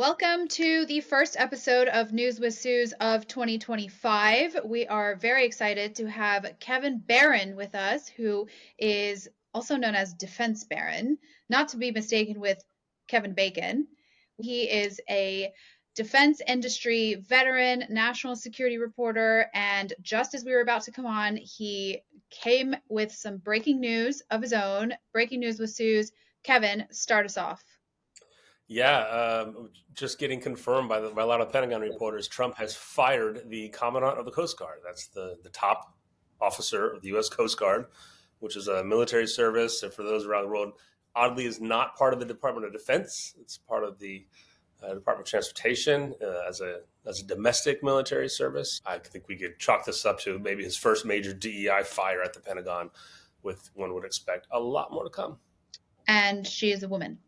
Welcome to the first episode of News with Suze of 2025. We are very excited to have Kevin Barron with us, who is also known as Defense Baron, not to be mistaken with Kevin Bacon. He is a defense industry veteran, national security reporter, and just as we were about to come on, he came with some breaking news of his own. Breaking news with Suze. Kevin, start us off. Yeah, just getting confirmed by a lot of Pentagon reporters, Trump has fired the Commandant of the Coast Guard. That's the top officer of the U.S. Coast Guard, which is a military service. And for those around the world, oddly, is not part of the Department of Defense. It's part of the Department of Transportation as a domestic military service. I think we could chalk this up to maybe his first major DEI fire at the Pentagon, with one would expect a lot more to come. And she is a woman.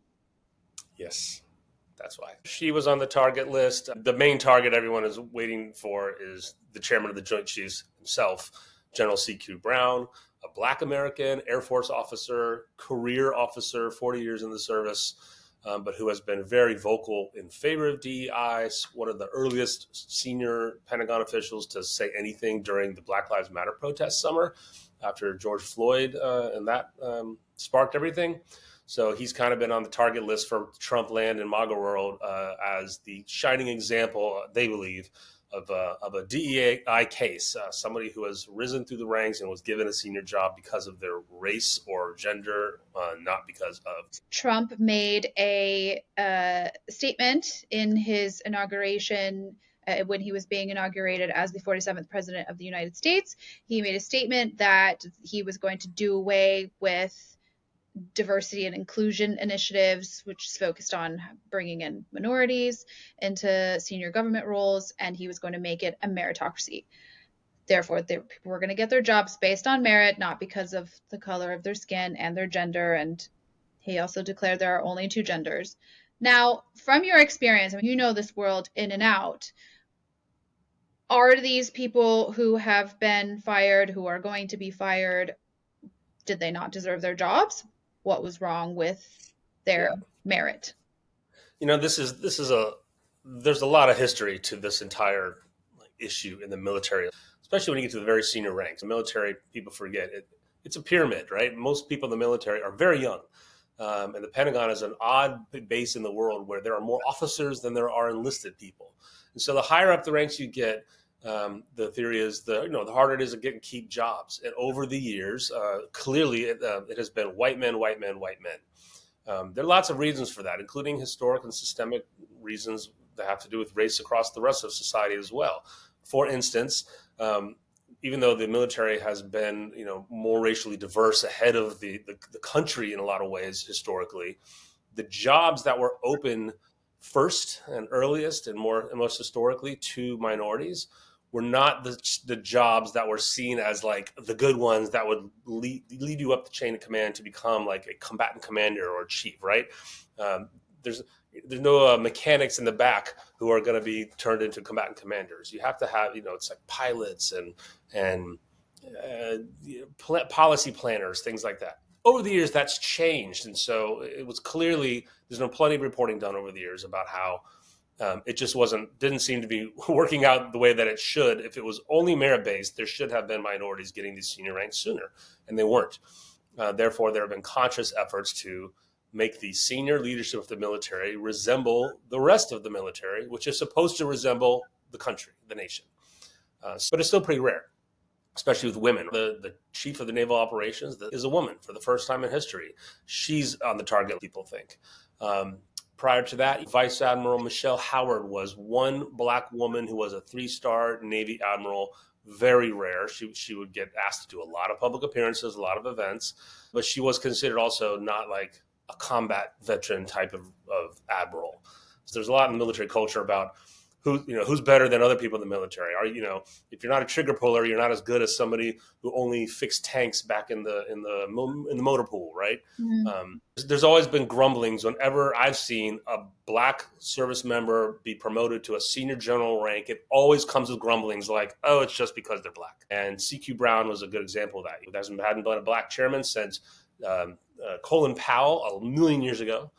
Yes, that's why. She was on the target list. The main target everyone is waiting for is the chairman of the Joint Chiefs himself, General C.Q. Brown, a Black American Air Force officer, career officer, 40 years in the service, but who has been very vocal in favor of DEI, one of the earliest senior Pentagon officials to say anything during the Black Lives Matter protest summer after George Floyd, and that sparked everything. So he's kind of been on the target list for Trump land and MAGA world as the shining example, they believe, of a DEI case, somebody who has risen through the ranks and was given a senior job because of their race or gender, not because of. Trump made a statement in his inauguration when he was being inaugurated as the 47th president of the United States. He made a statement that he was going to do away with diversity and inclusion initiatives, which is focused on bringing in minorities into senior government roles, and he was going to make it a meritocracy. Therefore, people were going to get their jobs based on merit, not because of the color of their skin and their gender. And he also declared there are only two genders. Now, from your experience, I mean, you know this world in and out. Are these people who have been fired, who are going to be fired, did they not deserve their jobs? What was wrong with their merit? You know, there's a lot of history to this entire issue in the military, especially when you get to the very senior ranks. The military, people forget it's a pyramid, right? Most people in the military are very young. And the Pentagon is an odd base in the world where there are more officers than there are enlisted people. And so the higher up the ranks you get, the theory is the harder it is to get and keep jobs. And over the years, clearly it has been white men, white men, white men. There are lots of reasons for that, including historic and systemic reasons that have to do with race across the rest of society as well. For instance, even though the military has been more racially diverse ahead of the country in a lot of ways historically, the jobs that were open first and earliest and most historically to minorities were not the jobs that were seen as like the good ones that would lead you up the chain of command to become like a combatant commander or chief, right? There's no mechanics in the back who are going to be turned into combatant commanders. You have to have, it's like pilots and policy planners, things like that. Over the years, that's changed. And so it was clearly, there's been plenty of reporting done over the years about how it just didn't seem to be working out the way that it should. If it was only merit-based, there should have been minorities getting these senior ranks sooner, and they weren't. Therefore, there have been conscious efforts to make the senior leadership of the military resemble the rest of the military, which is supposed to resemble the country, the nation. But it's still pretty rare, especially with women. The chief of the naval operations is a woman for the first time in history. She's on the target, people think. Prior to that, Vice Admiral Michelle Howard was one Black woman who was a 3-star Navy admiral. Very rare. She would get asked to do a lot of public appearances, a lot of events, but she was considered also not like a combat veteran type of admiral. So there's a lot in the military culture about who's better than other people in the military. If you're not a trigger puller, you're not as good as somebody who only fixed tanks back in the motor pool, right? Mm-hmm. There's always been grumblings whenever I've seen a Black service member be promoted to a senior general rank. It always comes with grumblings like, oh, it's just because they're Black. And C.Q. Brown was a good example of that. There hadn't been a Black chairman since Colin Powell a million years ago.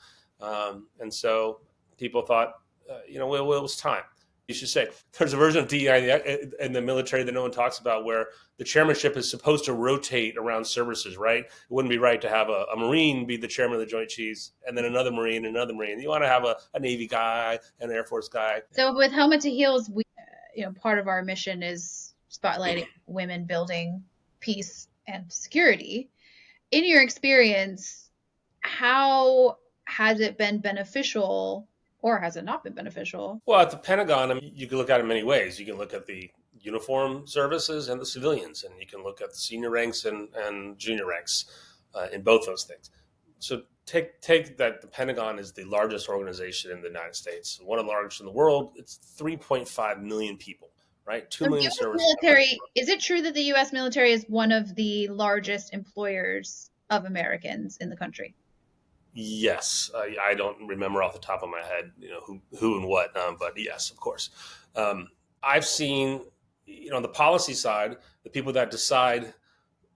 And so people thought, it was time. You should say there's a version of DEI in the military that no one talks about where the chairmanship is supposed to rotate around services, right? It wouldn't be right to have a Marine be the chairman of the Joint Chiefs and then another Marine and another Marine. You want to have a Navy guy, an Air Force guy. So with Helmet to Heels, we, part of our mission is spotlighting women building peace and security. In your experience, how has it been beneficial or has it not been beneficial? Well, at the Pentagon, I mean, you can look at it in many ways. You can look at the uniform services and the civilians, and you can look at the senior ranks and junior ranks in both those things. So take that the Pentagon is the largest organization in the United States, one of the largest in the world. It's 3.5 million people, right? 2 million service military, is it true that the U.S. military is one of the largest employers of Americans in the country? Yes, I don't remember off the top of my head, who and what, but yes, of course. I've seen, on the policy side, the people that decide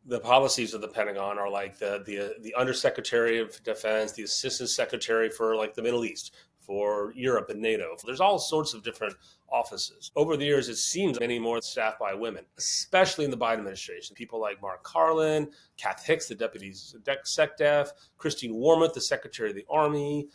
the policies of the Pentagon are like the Undersecretary of Defense, the Assistant Secretary for like the Middle East, for Europe and NATO. There's all sorts of different offices. Over the years, it seems many more staffed by women, especially in the Biden administration. People like Mark Carlin, Kath Hicks, the Deputy SecDef, Christine Wormuth, the Secretary of the Army,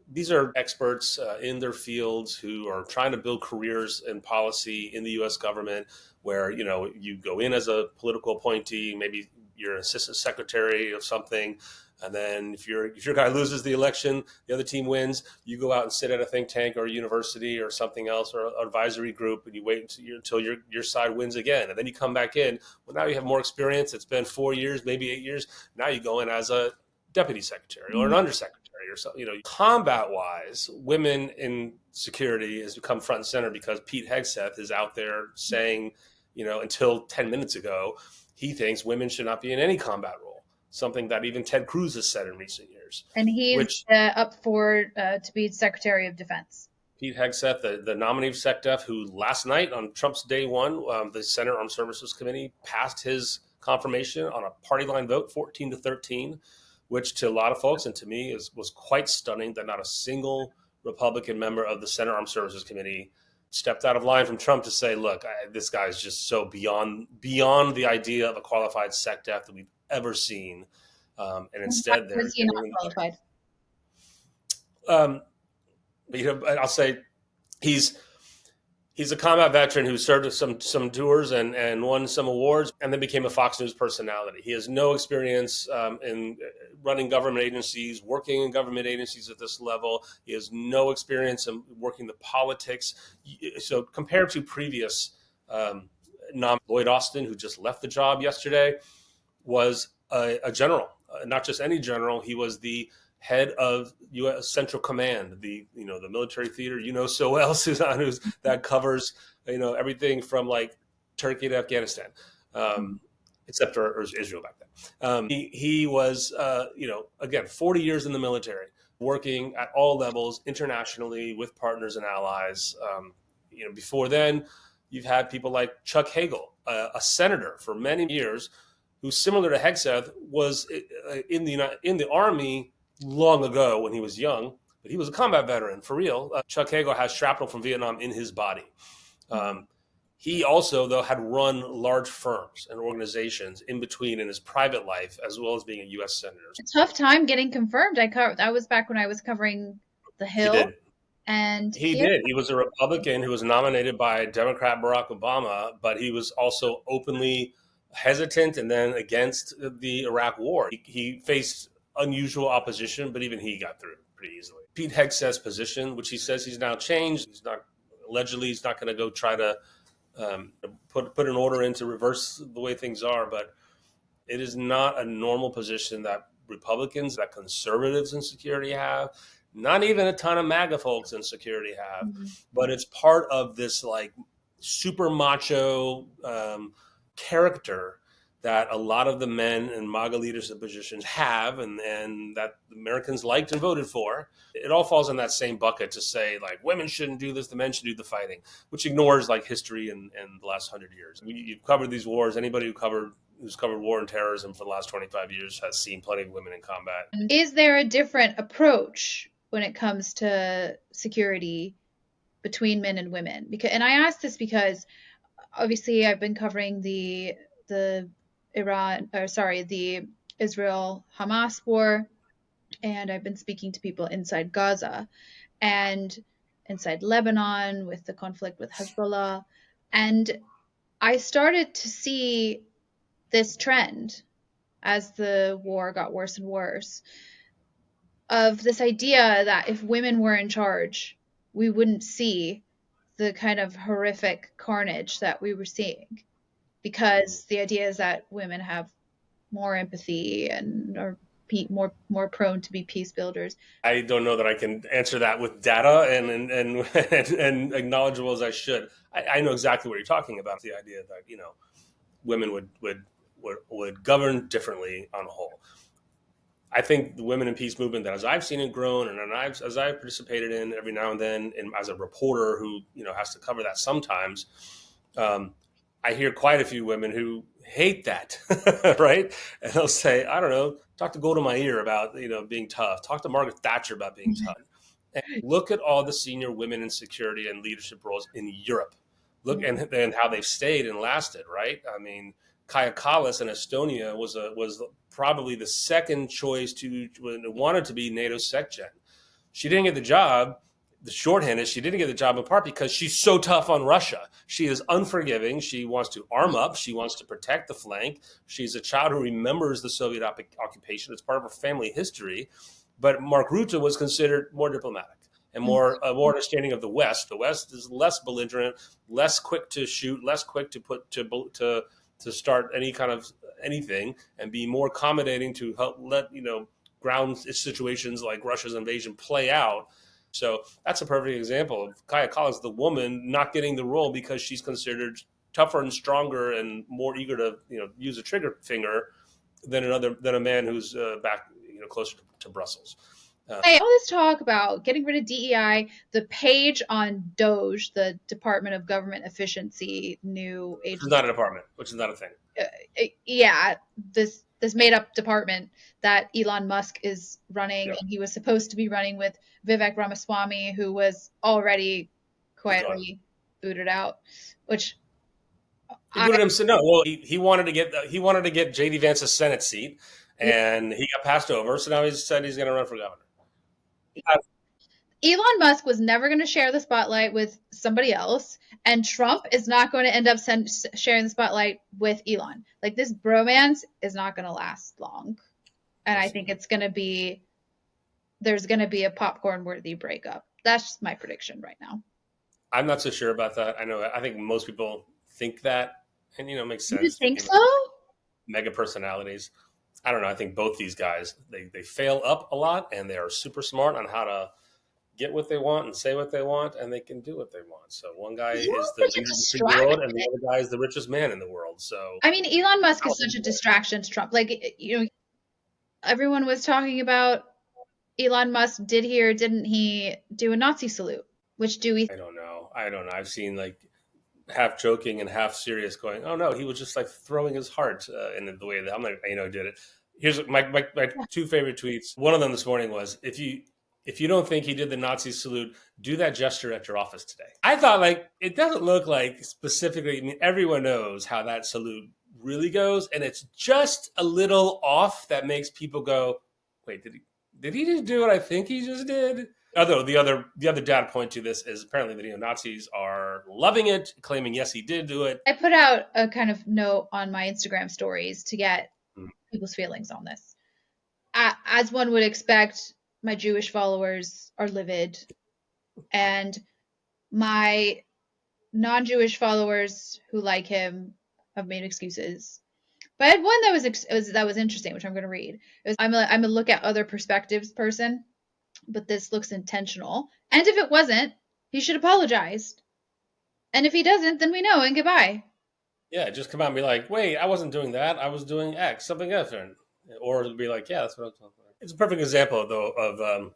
these are experts in their fields who are trying to build careers in policy in the U.S. government where, you go in as a political appointee, maybe you're an assistant secretary of something. And then if your guy loses the election, the other team wins, you go out and sit at a think tank or a university or something else or an advisory group and you wait until your side wins again. And then you come back in. Well, now you have more experience. It's been 4 years, maybe 8 years. Now you go in as a deputy secretary or an undersecretary or something. Combat-wise, women in security has become front and center because Pete Hegseth is out there saying, until 10 minutes ago, he thinks women should not be in any combat role. Something that even Ted Cruz has said in recent years. And he's up for to be Secretary of Defense. Pete Hegseth, the nominee of SecDef, who last night on Trump's day one, the Senate Armed Services Committee passed his confirmation on a party line vote, 14-13, which to a lot of folks and to me was quite stunning that not a single Republican member of the Senate Armed Services Committee stepped out of line from Trump to say, look, this guy is just so beyond the idea of a qualified SecDef that we've ever seen. And instead they're not qualified. I'll say he's a combat veteran who served some tours and won some awards and then became a Fox News personality. He has no experience in running government agencies, working in government agencies at this level. He has no experience in working the politics. So compared to previous Lloyd Austin, who just left the job yesterday, was a general, not just any general. He was the head of U.S. Central Command, the military theater so well, Suzanne, that covers everything from like Turkey to Afghanistan, except for Israel back then. He was again 40 years in the military, working at all levels internationally with partners and allies. Before then, you've had people like Chuck Hagel, a senator for many years, who, similar to Hegseth, was in the Army long ago when he was young, but he was a combat veteran for real. Chuck Hagel has shrapnel from Vietnam in his body. He also, though, had run large firms and organizations in between in his private life, as well as being a U.S. senator. A tough time getting confirmed. That was back when I was covering the Hill. He did. And he did. He was a Republican who was nominated by Democrat Barack Obama, but he was also openly hesitant and then against the Iraq war. He faced unusual opposition, but even he got through pretty easily. Pete Hegseth's position, which he says he's now changed, he's not going to go try to put an order in to reverse the way things are, but it is not a normal position that Republicans, that conservatives in security have, not even a ton of MAGA folks in security have, but it's part of this like super macho character that a lot of the men in MAGA leadership positions have and that Americans liked and voted for. It all falls in that same bucket to say, like, women shouldn't do this, the men should do the fighting, which ignores, like, history in the last 100 years. You've covered these wars. Anybody who's covered war and terrorism for the last 25 years has seen plenty of women in combat. Is there a different approach when it comes to security between men and women. And I ask this because obviously I've been covering the the Israel Hamas war, and I've been speaking to people inside Gaza and inside Lebanon with the conflict with Hezbollah. And I started to see this trend as the war got worse and worse of this idea that if women were in charge, we wouldn't see the kind of horrific carnage that we were seeing, because the idea is that women have more empathy and are more prone to be peace builders. I don't know that I can answer that with data and knowledgeable as I should. I know exactly what you're talking about. The idea that women would govern differently on a whole. I think the women in peace movement, that as I've seen it grown, and as I've participated in every now and then, and as a reporter who has to cover that sometimes, I hear quite a few women who hate that, right? And they'll say, I don't know, talk to Golda Meir about being tough. Talk to Margaret Thatcher about being tough. And look at all the senior women in security and leadership roles in Europe. Look and how they've stayed and lasted, right? I mean, Kaja Kallas in Estonia was probably the second choice to wanted to be NATO SecGen. She didn't get the job. The shorthand is she didn't get the job in part because she's so tough on Russia. She is unforgiving. She wants to arm up. She wants to protect the flank. She's a child who remembers the Soviet occupation. It's part of her family history. But Mark Rutte was considered more diplomatic and more understanding of the West. The West is less belligerent, less quick to shoot, less quick to put to start any kind of anything, and be more accommodating to help let ground situations like Russia's invasion play out. So that's a perfect example of Kaja Kallas, the woman, not getting the role because she's considered tougher and stronger and more eager to use a trigger finger than a man who's back closer to Brussels. Hey, all this talk about getting rid of DEI, the page on DOGE, the Department of Government Efficiency, new agency. Which is not a department, which is not a thing. Yeah, this made up department that Elon Musk is running, and he was supposed to be running with Vivek Ramaswamy, who was already quietly booted out. Which he booted him. So no, well, he wanted to get JD Vance's Senate seat, and he got passed over. So now he's said he's going to run for governor. Elon Musk was never going to share the spotlight with somebody else, and Trump is not going to end up sharing the spotlight with Elon. Like, this bromance is not going to last long, and I think there's going to be a popcorn-worthy breakup. That's just my prediction right now. I'm not so sure about that. I think most people think that, and it makes sense. You think so? Mega personalities. I don't know. I think both these guys they fail up a lot, and they are super smart on how to get what they want and say what they want, and they can do what they want. So one guy is the richest in the world, and the other guy is the richest man in the world. So I mean, Elon Musk is such a distraction to Trump. Like, everyone was talking about Elon Musk. Did he or didn't he do a Nazi salute? Which do we? I don't know. I've seen like half joking and half serious going, oh no, he was just like throwing his heart in the way that I'm like, did it. Here's my two favorite tweets. One of them this morning was, if you don't think he did the Nazi salute, do that gesture at your office today. I thought, like, it doesn't look like specifically, I mean, everyone knows how that salute really goes, and it's just a little off that makes people go, wait, did he just do what I think he just did? Although the other data point to this is apparently the neo-Nazis are loving it, claiming, yes, he did do it. I put out a kind of note on my Instagram stories to get people's feelings on this. As one would expect, my Jewish followers are livid, and my non-Jewish followers who like him have made excuses. But I had one that was interesting, which I'm going to read. I'm a look at other perspectives person, but this looks intentional. And if it wasn't, he should apologize. And if he doesn't, then we know, and goodbye. Yeah, just come out and be like, wait, I wasn't doing that. I was doing X, something different. Or it'll be like, yeah, that's what I'm talking about. It's a perfect example, though, of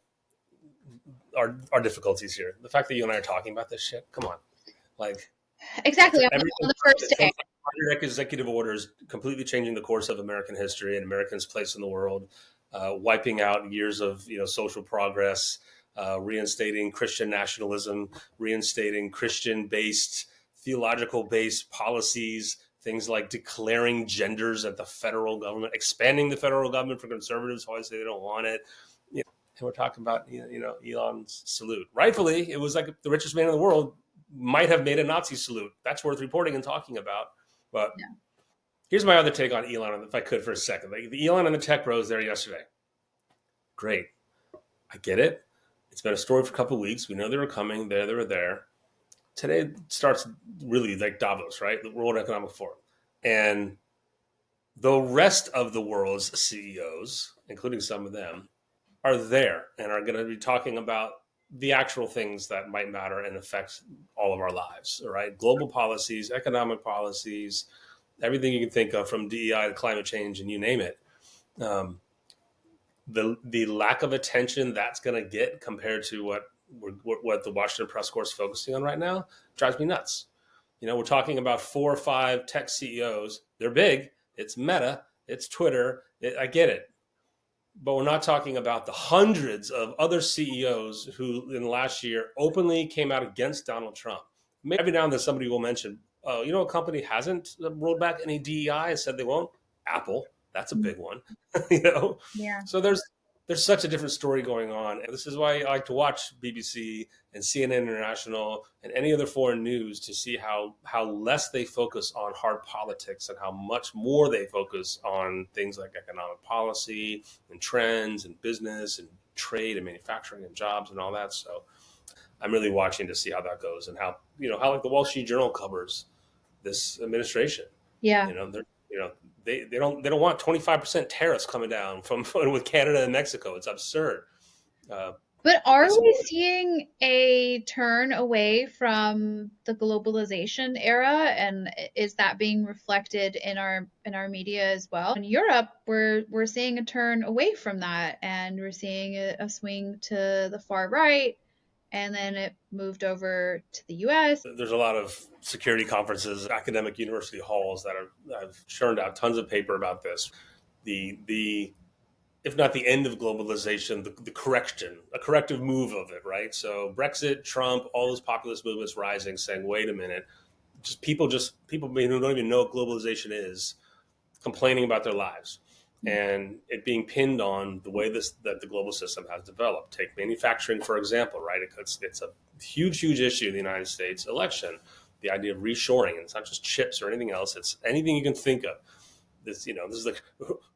our difficulties here. The fact that you and I are talking about this shit, come on. Like, exactly. On the first day. 100 executive orders completely changing the course of American history and Americans' place in the world, wiping out years of social progress, reinstating Christian nationalism, reinstating Christian-based, theological-based policies, things like declaring genders at the federal government, expanding the federal government for conservatives who always say they don't want it. And we're talking about Elon's salute. Rightfully, it was like the richest man in the world might have made a Nazi salute. That's worth reporting and talking about. But Yeah. here's my other take on Elon, if I could for a second. Like the Elon and the tech bros there yesterday. Great. I get it. It's been a story for a couple of weeks. We know they were coming. They were there. Today starts really like Davos, right? The World Economic Forum. And the rest of the world's CEOs, including some of them, are there and are going to be talking about the actual things that might matter and affect all of our lives, right? Global policies, economic policies, everything you can think of, from DEI to climate change and you name it. The lack of attention that's going to get compared to what the Washington press corps is focusing on right now drives me nuts. We're talking about 4 or 5 tech CEOs. They're big. It's Meta. It's Twitter. I get it. But we're not talking about the hundreds of other CEOs who in the last year openly came out against Donald Trump. Maybe every now and then somebody will mention, oh, a company hasn't rolled back any DEI and said they won't? Apple. That's a big one. Yeah. So there's such a different story going on. And this is why I like to watch BBC and CNN International and any other foreign news to see how less they focus on hard politics and how much more they focus on things like economic policy and trends and business and trade and manufacturing and jobs and all that. So I'm really watching to see how that goes and how like the Wall Street Journal covers this administration. Yeah. They don't want 25% tariffs coming down from with Canada and Mexico. It's absurd. But are we seeing a turn away from the globalization era, and is that being reflected in our media as well? In Europe, we're seeing a turn away from that, and we're seeing a swing to the far right, and then it moved over to the US. There's a lot of security conferences, academic university halls that have churned out tons of paper about this. The if not the end of globalization, the correction, a corrective move of it, right? So Brexit, Trump, all those populist movements rising, saying, wait a minute, people who don't even know what globalization is, complaining about their lives and it being pinned on the way that the global system has developed. Take manufacturing, for example, right? It's a huge issue in the United States election, the idea of reshoring. And it's not just chips or anything else. It's anything you can think of. This is like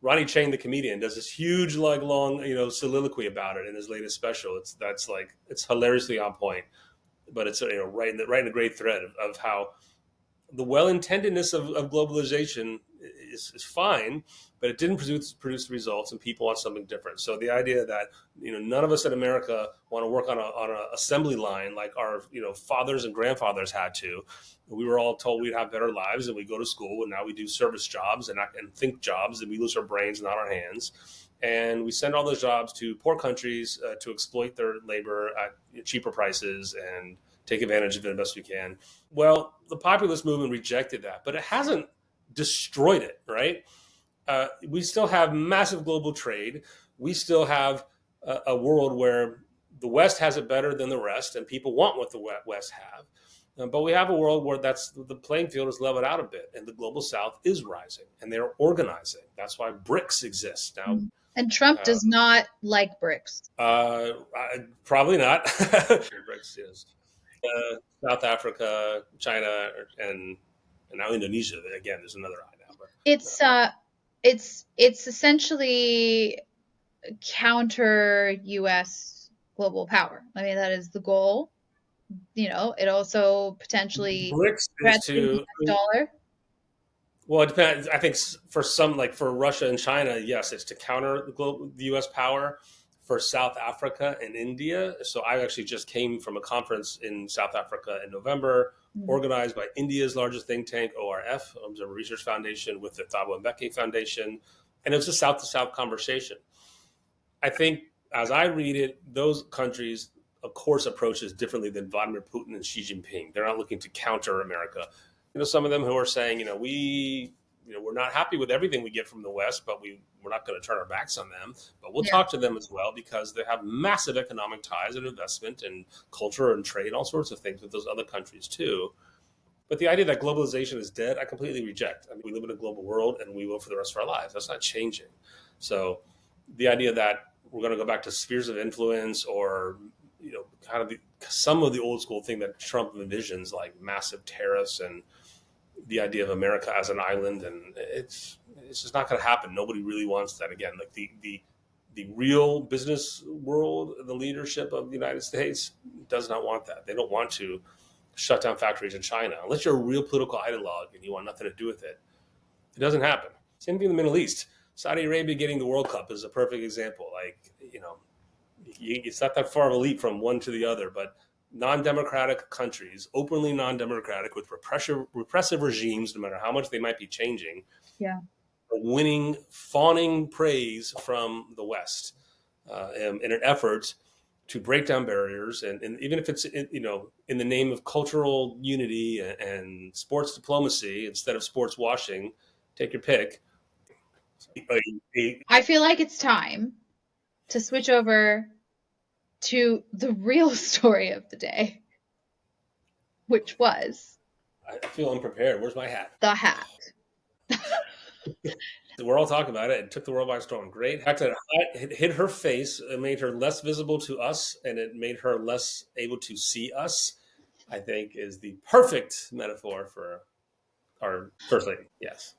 Ronnie Chang, the comedian, does this huge, like, long, soliloquy about it in his latest special. It's hilariously on point, but it's right in the great thread of how the well-intendedness of globalization is fine, but it didn't produce results, and people want something different. So the idea that none of us in America want to work on an assembly line like our fathers and grandfathers had to. We were all told we'd have better lives, and we go to school, and now we do service jobs and think jobs, and we lose our brains, not our hands. And we send all those jobs to poor countries to exploit their labor at cheaper prices and take advantage of it the best we can. Well, the populist movement rejected that, but it hasn't destroyed it, right? We still have massive global trade. We still have a world where the West has it better than the rest, and people want what the West have. But we have a world where the playing field is leveled out a bit, and the global South is rising, and they're organizing. That's why BRICS exists now. And Trump does not like BRICS. Probably not. BRICS is South Africa, China, and now Indonesia. Again, there's another eye now. But it's essentially counter U.S. global power. I mean, that is the goal. It also potentially BRICS is to dollar. Well, it depends. I think for some, like for Russia and China, yes, it's to counter the U.S. power. For South Africa and India, so I actually just came from a conference in South Africa in November, organized by India's largest think tank, ORF, Observer Research Foundation, with the Thabo Mbeki Foundation, and it was a South-to-South conversation. I think, as I read it, those countries, of course, approach this differently than Vladimir Putin and Xi Jinping. They're not looking to counter America. Some of them who are saying, we're not happy with everything we get from the West, but we're We're not going to turn our backs on them, but we'll Yeah. talk to them as well because they have massive economic ties and investment and culture and trade, all sorts of things with those other countries too. But the idea that globalization is dead, I completely reject. I mean, we live in a global world and we will for the rest of our lives. That's not changing. So the idea that we're going to go back to spheres of influence or, kind of some of the old school thing that Trump envisions, like massive tariffs and the idea of America as an island, and it's just not going to happen. Nobody really wants that again. Like the real business world, the leadership of the United States does not want that. They don't want to shut down factories in China unless you're a real political ideologue and you want nothing to do with it. It doesn't happen. Same thing in the Middle East. Saudi Arabia getting the World Cup is a perfect example. Like, it's not that far of a leap from one to the other, but non-democratic countries, openly non-democratic with repressive regimes, no matter how much they might be changing, Yeah. are winning, fawning praise from the West in an effort to break down barriers, and even if it's in the name of cultural unity and sports diplomacy instead of sports washing, take your pick. I feel like it's time to switch over to the real story of the day, which was I feel unprepared. Where's my hat? the hat. We're all talking about it. It took the world by storm. Great. The fact that it hit her face, it made her less visible to us, and it made her less able to see us, I think, is the perfect metaphor for our first lady. Yes.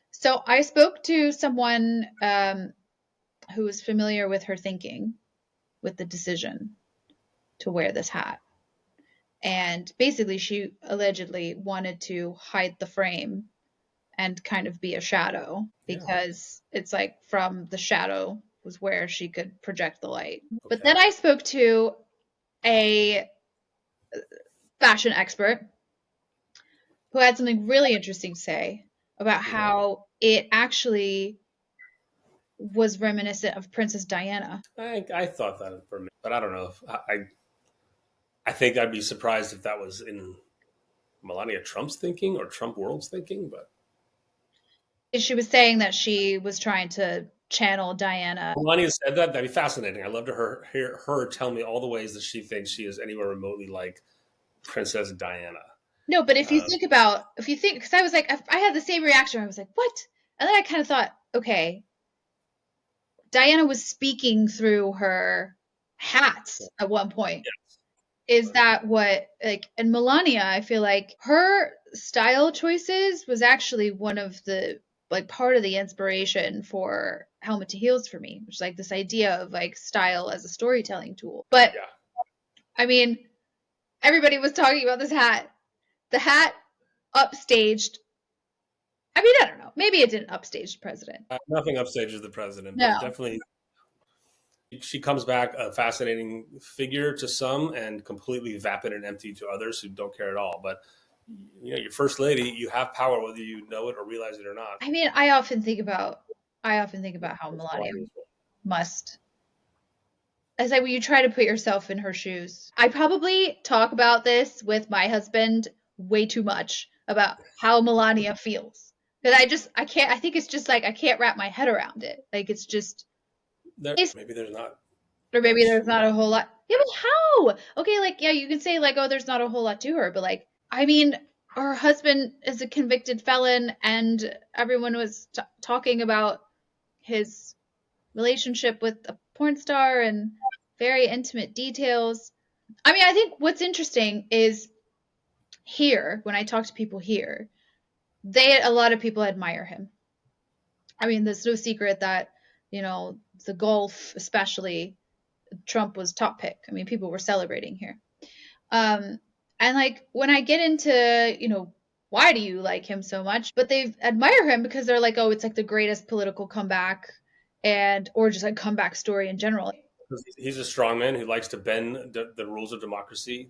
So I spoke to someone who was familiar with her thinking with the decision to wear this hat. And basically, she allegedly wanted to hide the frame and kind of be a shadow because it's like from the shadow was where she could project the light. Okay. But then I spoke to a fashion expert who had something really interesting to say about how it actually was reminiscent of Princess Diana. I thought that for me, but I don't know. I think I'd be surprised if that was in Melania Trump's thinking or Trump world's thinking, but she was saying that she was trying to channel Diana. Melania said that. That'd be fascinating. I'd love to hear her tell me all the ways that she thinks she is anywhere remotely like Princess Diana. No, but if you think, because I was like, I had the same reaction. I was like, what? And then I kind of thought, okay, Diana was speaking through her hats at one point. Is that what, like, and Melania, I feel like her style choices was actually one of the, like, part of the inspiration for Helmet to Heels for me, which is like this idea of like style as a storytelling tool. But I mean, everybody was talking about this hat. The hat upstaged. I mean, I don't know. Maybe it didn't upstage the president. Nothing upstages the president, No. but definitely she comes back a fascinating figure to some and completely vapid and empty to others who don't care at all. But your first lady, you have power whether you know it or realize it or not. I mean, I often think about how Melania must. As like when you try to put yourself in her shoes. I probably talk about this with my husband way too much about how Melania feels. Because I can't, I think it's just like, I can't wrap my head around it. Like, it's just. Maybe there's not. Or maybe there's not a whole lot. Yeah, but how? Okay, like, yeah, you can say, like, oh, there's not a whole lot to her. But, like, I mean, her husband is a convicted felon, and everyone was talking about his relationship with a porn star and very intimate details. I mean, I think what's interesting is here, when I talk to people here, a lot of people admire him. I mean, there's no secret that, the golf, especially, Trump was top pick. I mean, people were celebrating here. And like when I get into, why do you like him so much? But they admire him because they're like, oh, it's like the greatest political comeback or just like comeback story in general. He's a strongman who likes to bend the rules of democracy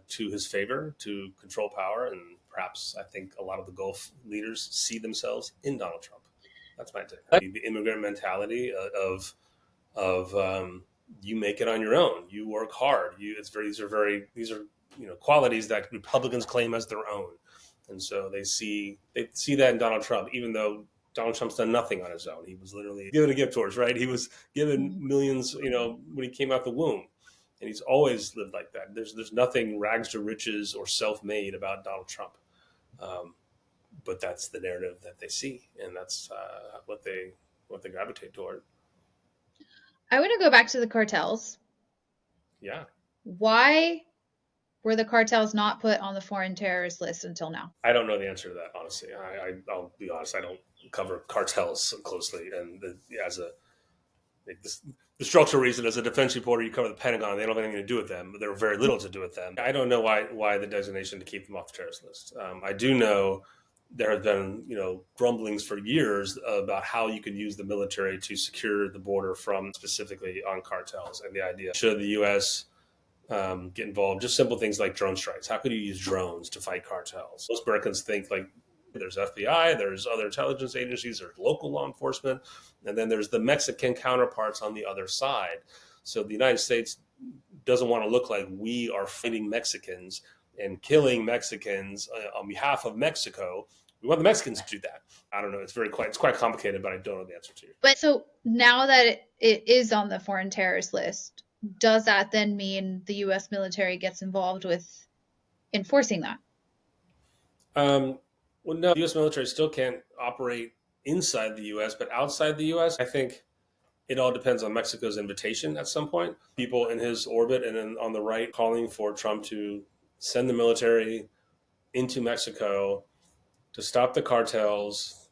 to his favor to control power. And perhaps I think a lot of the Gulf leaders see themselves in Donald Trump. That's my take. The immigrant mentality of you make it on your own. You work hard. These are qualities that Republicans claim as their own, and so they see that in Donald Trump. Even though Donald Trump's done nothing on his own. He was literally given a gift horse, right? He was given millions, when he came out the womb. And he's always lived like that. There's nothing rags to riches or self-made about Donald Trump. But that's the narrative that they see, and that's what they gravitate toward. I want to go back to the cartels. Yeah. Why were the cartels not put on the foreign terrorist list until now? I don't know the answer to that, honestly. I'll be honest. I don't cover cartels closely, and the structural reason, as a defense reporter, you cover the Pentagon. They don't have anything to do with them. There are very little to do with them. I don't know why the designation to keep them off the terrorist list. I do know there have been grumblings for years about how you could use the military to secure the border from specifically on cartels, and the idea should the U.S. Get involved, just simple things like drone strikes. How could you use drones to fight cartels? Most Americans think like there's FBI, there's other intelligence agencies, there's local law enforcement, and then there's the Mexican counterparts on the other side. So the United States doesn't want to look like we are fighting Mexicans and killing Mexicans on behalf of Mexico. We want the Mexicans to do that. I don't know. It's quite complicated, but I don't know the answer to you. But so now that it is on the foreign terrorist list, does that then mean the U.S. military gets involved with enforcing that? Well, no, the U.S. military still can't operate inside the U.S., but outside the U.S., I think it all depends on Mexico's invitation at some point. People in his orbit and then on the right calling for Trump to send the military into Mexico to stop the cartels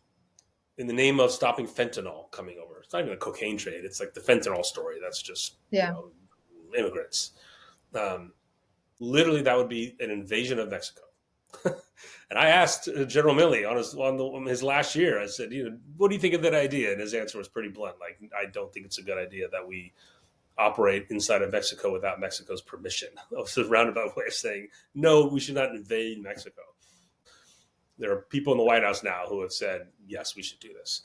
in the name of stopping fentanyl coming over. It's not even a cocaine trade. It's like the fentanyl story. That's just immigrants. Literally, that would be an invasion of Mexico. And I asked General Milley on his last year, I said, what do you think of that idea? And his answer was pretty blunt. Like, I don't think it's a good idea that we operate inside of Mexico without Mexico's permission. That was a roundabout way of saying, no, we should not invade Mexico. There are people in the White House now who have said, yes, we should do this.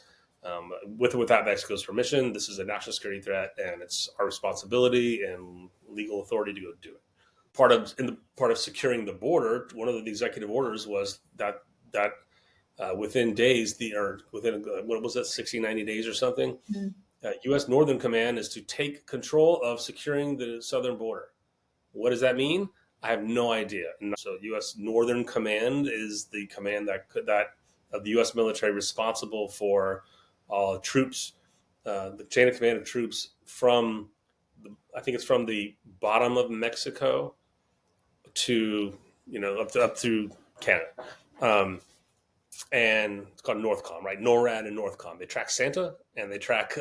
With or without Mexico's permission, this is a national security threat, and it's our responsibility and legal authority to go do it. Part of securing the border, one of the executive orders was that within days, within what was that, 60, 90 days or something, U.S. Northern Command is to take control of securing the southern border. What does that mean? I have no idea. So U.S. Northern Command is the command that of the U.S. military responsible for troops, the chain of command of troops from, I think it's from the bottom of Mexico to, up through Canada. And it's called NORTHCOM, right? NORAD and NORTHCOM. They track Santa and they track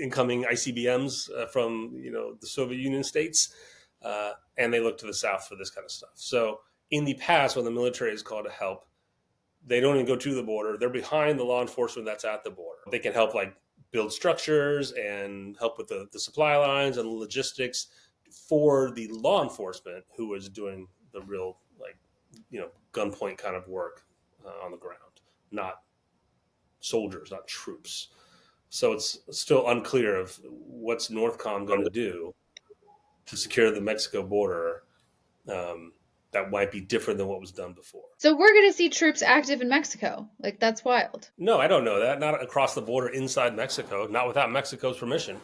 incoming ICBMs from, the Soviet Union states. And they look to the south for this kind of stuff. So in the past, when the military is called to help, they don't even go to the border. They're behind the law enforcement that's at the border. They can help build structures and help with the supply lines and logistics for the law enforcement who is doing the real gunpoint kind of work on the ground, not soldiers, not troops. So it's still unclear of what's NORTHCOM going to do to secure the Mexico border that might be different than what was done before. So we're going to see troops active in Mexico. That's wild. No, I don't know that. Not across the border inside Mexico, not without Mexico's permission.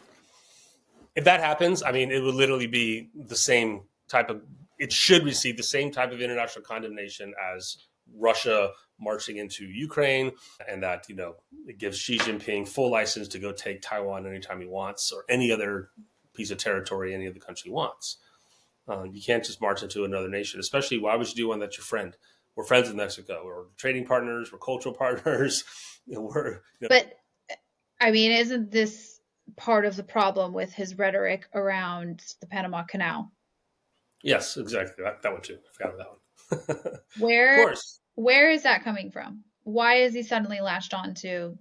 If that happens, it would literally be the same type of, it should receive the same type of international condemnation as Russia marching into Ukraine, and that, it gives Xi Jinping full license to go take Taiwan anytime he wants, or any other piece of territory any other country wants. You can't just march into another nation, especially why would you do one that's your friend? We're friends with Mexico. We're trading partners. We're cultural partners. But isn't this part of the problem with his rhetoric around the Panama Canal? Yes, exactly. That one too. I forgot about that one. Of course. Where is that coming from? Why is he suddenly latched on to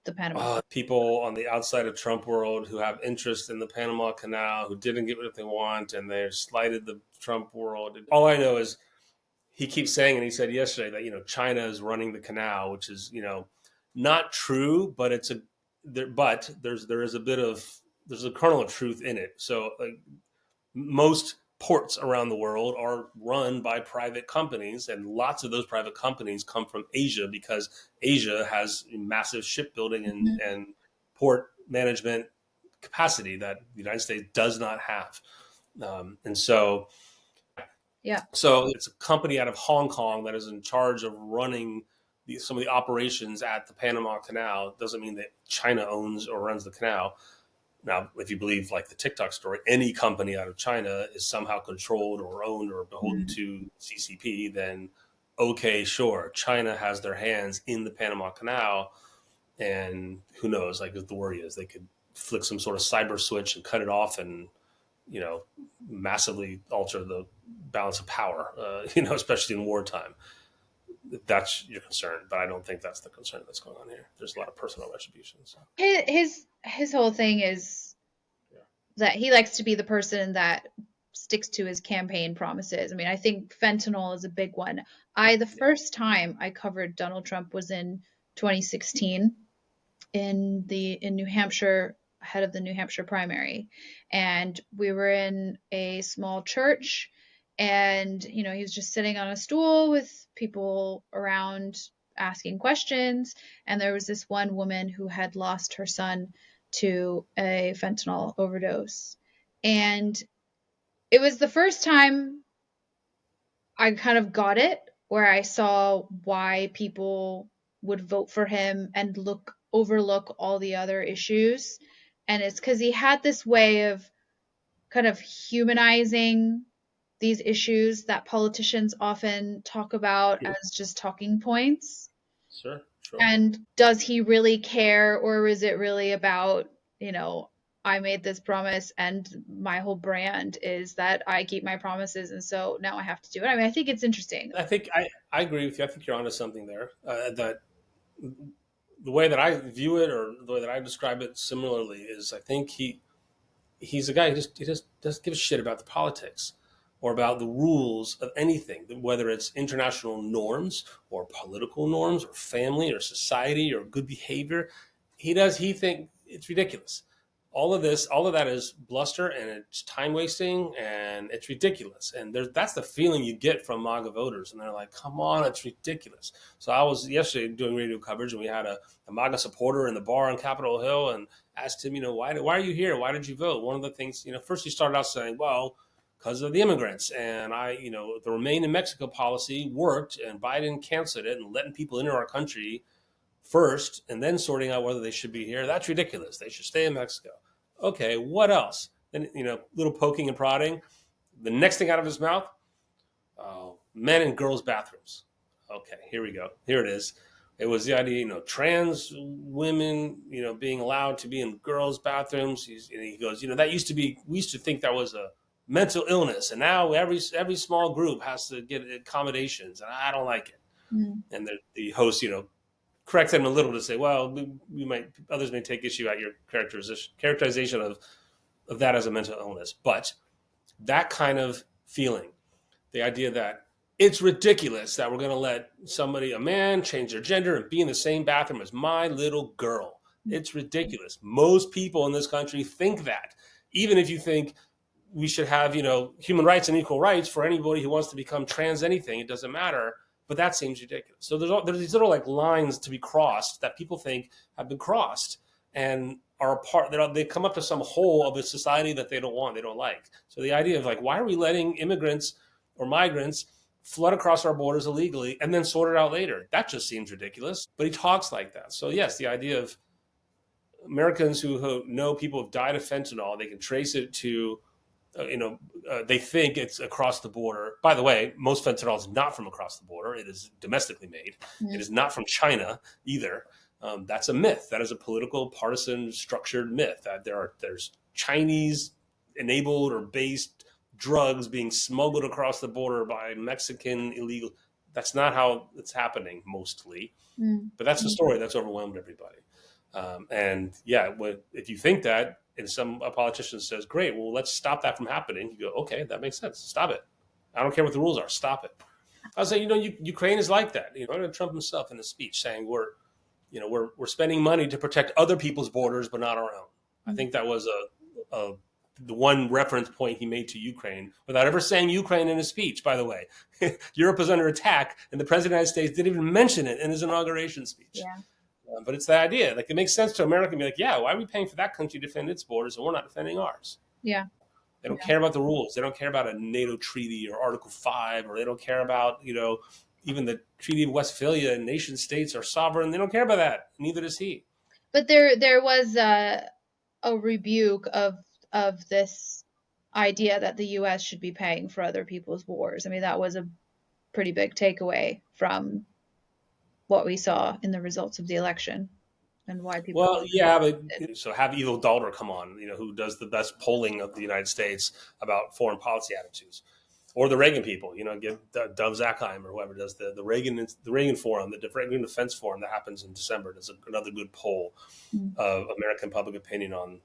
the Panama? People on the outside of Trump world who have interest in the Panama Canal, who didn't get what they want, and they've slighted the Trump world. All I know is he keeps saying, and he said yesterday that China is running the canal, which is not true, but there's a kernel of truth in it. So most ports around the world are run by private companies, and lots of those private companies come from Asia because Asia has massive shipbuilding and port management capacity that the United States does not have. And so, Yeah. so it's a company out of Hong Kong that is in charge of running some of the operations at the Panama Canal. It doesn't mean that China owns or runs the canal. Now, if you believe like the TikTok story, any company out of China is somehow controlled or owned or beholden to CCP, then okay, sure, China has their hands in the Panama Canal, and who knows? Like the worry is they could flick some sort of cyber switch and cut it off, and you know, massively alter the balance of power. Especially in wartime. If that's your concern, but I don't think that's the concern that's going on here. There's a lot of personal retribution. So. His whole thing is that he likes to be the person that sticks to his campaign promises. I mean, I think fentanyl is a big one. The first time I covered Donald Trump was in 2016 in New Hampshire, ahead of the New Hampshire primary, and we were in a small church, and he was just sitting on a stool with people around asking questions, and there was this one woman who had lost her son to a fentanyl overdose. And it was the first time I kind of got it, where I saw why people would vote for him and overlook all the other issues. And it's because he had this way of kind of humanizing these issues that politicians often talk about as just talking points. Sure. And does he really care, or is it really about, I made this promise and my whole brand is that I keep my promises, and so now I have to do it. I mean, I think it's interesting. I think I agree with you. I think you're onto something there. That the way that I view it, or the way that I describe it similarly, is I think he's a guy who just doesn't give a shit about the politics or about the rules of anything, whether it's international norms or political norms or family or society or good behavior. He think it's ridiculous. All of that is bluster, and it's time wasting, and it's ridiculous. And that's the feeling you get from MAGA voters, and they're like, "Come on, it's ridiculous." So I was yesterday doing radio coverage, and we had a MAGA supporter in the bar on Capitol Hill, and asked him, why are you here? Why did you vote? One of the things, first he started out saying, well, because of the immigrants, and the Remain in Mexico policy worked, and Biden canceled it and letting people into our country first, and then sorting out whether they should be here. That's ridiculous. They should stay in Mexico. Okay, what else? Then, little poking and prodding. The next thing out of his mouth, men and girls' bathrooms. Okay, here we go. Here it is. It was the idea, trans women, being allowed to be in girls' bathrooms. He goes, that used to be, we used to think that was a mental illness, and now every small group has to get accommodations, and I don't like it. And the host, corrects him a little to say, well, others may take issue at your characterization of that as a mental illness, but that kind of feeling, the idea that it's ridiculous that we're going to let a man, change their gender and be in the same bathroom as my little girl. It's ridiculous. Most people in this country think that, even if you think we should have, human rights and equal rights for anybody who wants to become trans anything, it doesn't matter. But that seems ridiculous. So there's these little like lines to be crossed that people think have been crossed and are a part. They come up to some hole of a society that they don't want, they don't like. So the idea of like, why are we letting immigrants or migrants flood across our borders illegally and then sort it out later? That just seems ridiculous. But he talks like that. So yes, the idea of Americans who know people have died of fentanyl, they can trace it to they think it's across the border. By the way, most fentanyl is not from across the border. It is domestically made. It is not from China either. That's a myth. That is a political, partisan, structured myth that there's Chinese enabled or based drugs being smuggled across the border by Mexican illegal. That's not how it's happening mostly. But that's the story that's overwhelmed everybody. And yeah, if you think that, and a politician says, great, well, let's stop that from happening. You go, okay, that makes sense. Stop it. I don't care what the rules are. Stop it. I was saying, Ukraine is like that. Trump himself in a speech saying we're spending money to protect other people's borders, but not our own. I think that was a the one reference point he made to Ukraine without ever saying Ukraine in his speech, by the way. Europe is under attack, and the President of the United States didn't even mention it in his inauguration speech. Yeah. But it's the idea. Like, it makes sense to America to be like, yeah, why are we paying for that country to defend its borders and we're not defending ours? Yeah. They don't care about the rules. They don't care about a NATO treaty or Article 5, or they don't care about, even the Treaty of Westphalia, and nation states are sovereign. They don't care about that. Neither does he. But there was a rebuke of this idea that the U.S. should be paying for other people's wars. I mean, that was a pretty big takeaway from what we saw in the results of the election and why people. Well, yeah, but so have Evil Dalder come on, who does the best polling of the United States about foreign policy attitudes, or the Reagan people, get Dov Zakheim or whoever does the Reagan Forum, the Reagan Defense Forum that happens in December. Does another good poll of American public opinion on,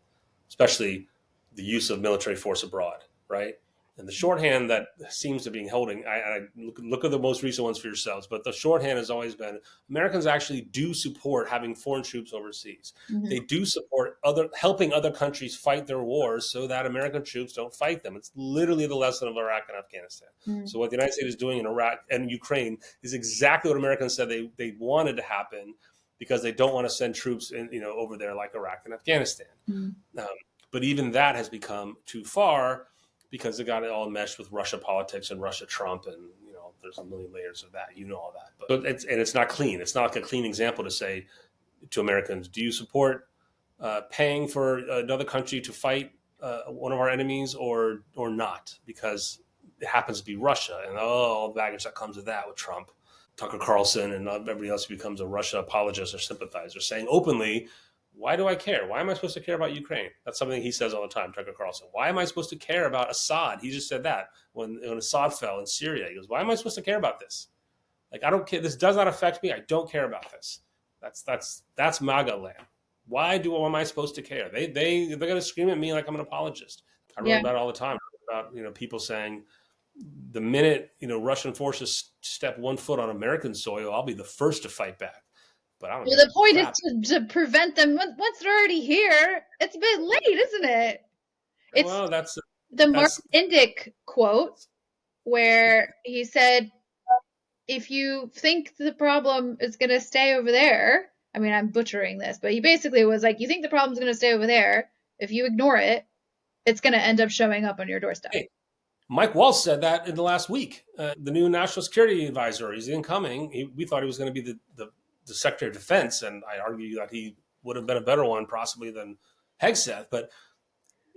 especially the use of military force abroad, right? And the shorthand that seems to be holding, I look at the most recent ones for yourselves, but the shorthand has always been Americans actually do support having foreign troops overseas. Mm-hmm. They do support helping other countries fight their wars so that American troops don't fight them. It's literally the lesson of Iraq and Afghanistan. Mm-hmm. So what the United States is doing in Iraq and Ukraine is exactly what Americans said they wanted to happen, because they don't want to send troops over there like Iraq and Afghanistan. Mm-hmm. But even that has become too far, because it got it all meshed with Russia politics and Russia Trump, and there's a million layers of that. All that, but it's not clean. It's not like a clean example to say to Americans, do you support paying for another country to fight one of our enemies or not? Because it happens to be Russia, and all the baggage that comes with that with Trump, Tucker Carlson, and everybody else who becomes a Russia apologist or sympathizer, saying openly, why do I care? Why am I supposed to care about Ukraine? That's something he says all the time, Tucker Carlson. Why am I supposed to care about Assad? He just said that when Assad fell in Syria. He goes, why am I supposed to care about this? Like, I don't care. This does not affect me. I don't care about this. That's MAGA land. Why am I supposed to care? They're going to scream at me like I'm an apologist. I wrote about it all the time, about people saying, the minute Russian forces step one foot on American soil, I'll be the first to fight back. But I don't know. The point is to prevent them once they're already here. It's a bit late, isn't it? It's that's the Mark Indyk quote where he said, if you think the problem is going to stay over there, I mean, I'm butchering this, but he basically was like, you think the problem's going to stay over there. If you ignore it, it's going to end up showing up on your doorstep. Hey, Mike Waltz said that in the last week. The new National Security Advisor, he's incoming. We thought he was going to be the Secretary of Defense, and I argue that he would have been a better one possibly than Hegseth. But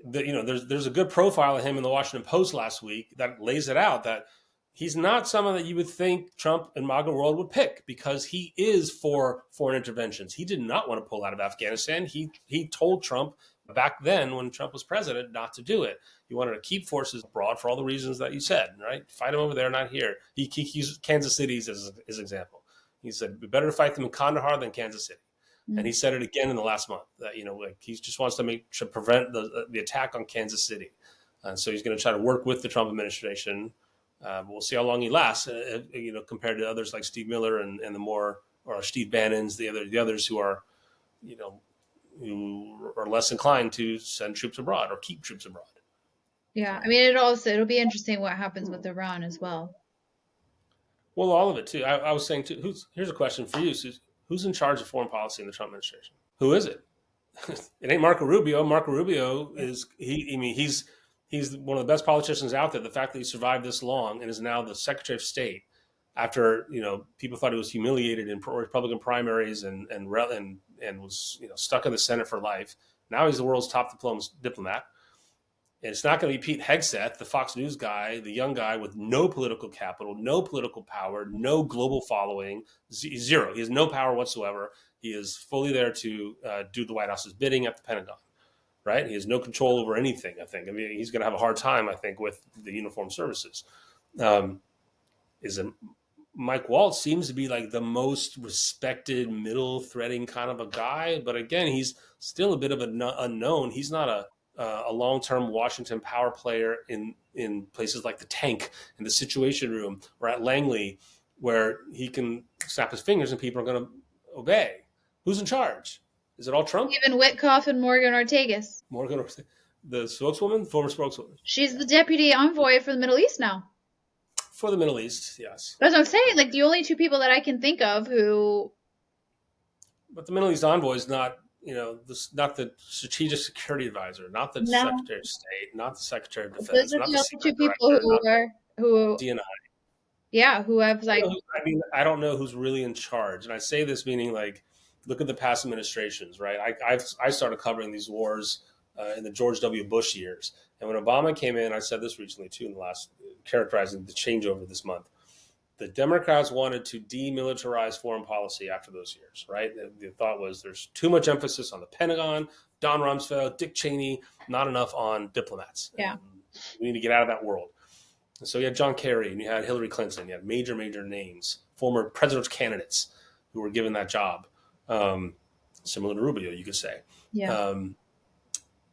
there's a good profile of him in the Washington Post last week that lays it out, that he's not someone that you would think Trump and MAGA world would pick, because he is for foreign interventions. He did not want to pull out of Afghanistan. He told Trump back then, when Trump was president, not to do it. He wanted to keep forces abroad for all the reasons that you said, right? Fight them over there, not here. He used Kansas City as an example. He said, it'd be better to fight them in Kandahar than Kansas City. Mm-hmm. And he said it again in the last month, that, he just wants to prevent the attack on Kansas City. And so he's going to try to work with the Trump administration. We'll see how long he lasts, compared to others like Steve Miller and the more, or Steve Bannon's, the others who are, who are less inclined to send troops abroad or keep troops abroad. Yeah. I mean, it'll be interesting what happens with Iran as well. Well, all of it too. I was saying too. Here's a question for you, Susan. Who's in charge of foreign policy in the Trump administration? Who is it? It ain't Marco Rubio. Marco Rubio is he's one of the best politicians out there. The fact that he survived this long and is now the Secretary of State after people thought he was humiliated in Republican primaries and was stuck in the Senate for life. Now he's the world's top diplomat. And it's not going to be Pete Hegseth, the Fox News guy, the young guy with no political capital, no political power, no global following, zero. He has no power whatsoever. He is fully there to do the White House's bidding at the Pentagon, right? He has no control over anything, I think. I mean, he's going to have a hard time, I think, with the uniformed services. Mike Waltz seems to be like the most respected, middle-threading kind of a guy. But again, he's still a bit of an unknown. He's not a long-term Washington power player in places like the tank, in the Situation Room, or at Langley, where he can snap his fingers and people are going to obey. Who's in charge? Is it all Trump? Even Witkoff and Morgan Ortagus. The spokeswoman, former spokeswoman. She's the deputy envoy for the Middle East now. For the Middle East, yes. That's what I'm saying. Like the only two people that I can think of who. But the Middle East envoy is not, not the strategic security advisor, not the No, Secretary of State, not the Secretary of those Defense, are not the the only two secret people director, not who DNI. yeah, who have like. I don't know who's really in charge, and I say this meaning like, look at the past administrations, right? I started covering these wars in the George W. Bush years, and when Obama came in, I said this recently too in the last characterizing the changeover this month. The Democrats wanted to demilitarize foreign policy after those years, right? The thought was there's too much emphasis on the Pentagon, Don Rumsfeld, Dick Cheney, not enough on diplomats. Yeah. We need to get out of that world. And so you had John Kerry and you had Hillary Clinton. You had major names, former presidential candidates who were given that job, similar to Rubio, you could say. Yeah.